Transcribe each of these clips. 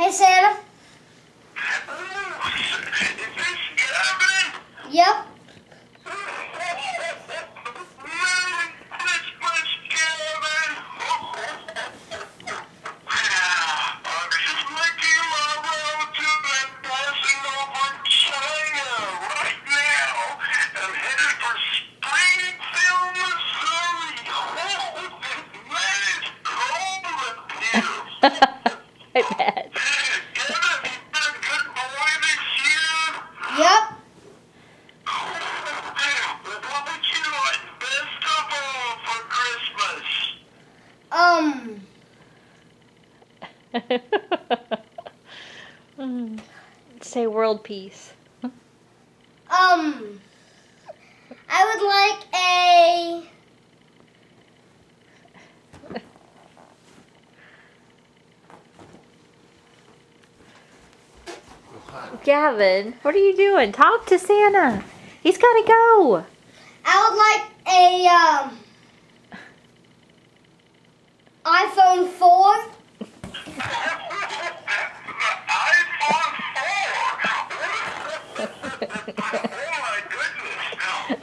Hey, Santa. Is this Gavin? Yep. Merry Christmas, Gavin! I'm just making my road to and passing over China right now. I'm headed for Springfield, Missouri. Man, it's cold up here. I bet. Gavin, you been a good boy this year? Yep. What would you like best of all for Christmas? Say world peace. I would like a Gavin, what are you doing? Talk to Santa. He's got to go. I would like a iPhone 4. iPhone 4? Oh my goodness. Have you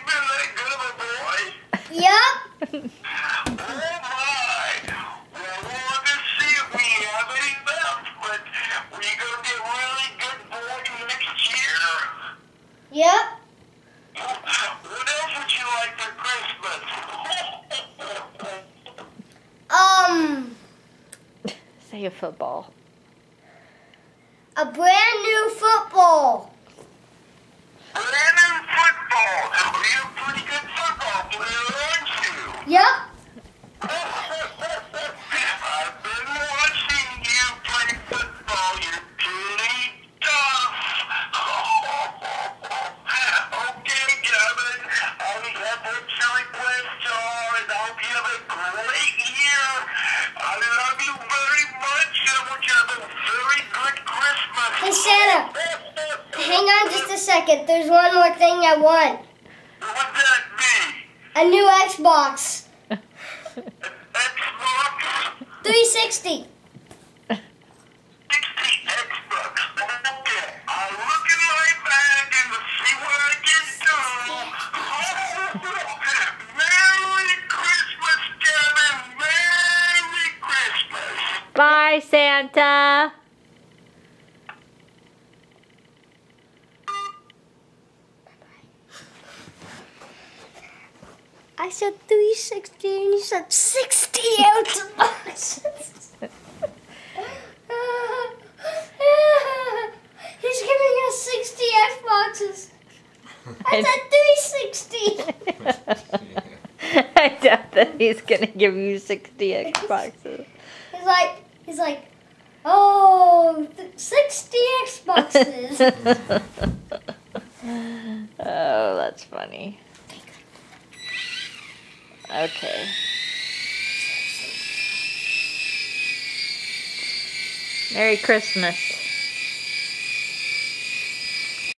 been that good of a boy? Yep. Oh my. Well, we want to see if we have any left, but are you going to be a really good boy next year? Yep. What else would you like for Christmas? Say a football. A brand new football. Brandon football. You're a pretty good football player, aren't you? Yep. I've been watching you play football. You're pretty tough. Okay, Gavin. I have what your requests are, and I hope you have a great year. I love you very much. I want you to have a very good Christmas. Hey, Santa. Hang on just a second. There's one more thing I want. What would that be? A new Xbox. Xbox? 360. 60 Xbox. Okay, I'll look in my bag and see what I can do. Merry Christmas, Kevin. Merry Christmas. Bye, Santa. I said 360 and you said 60 Xboxes. He's giving us 60 Xboxes. I said 360. I doubt that he's going to give you 60 Xboxes. He's like, oh, 60 Xboxes. Oh, that's funny. Okay. Merry Christmas.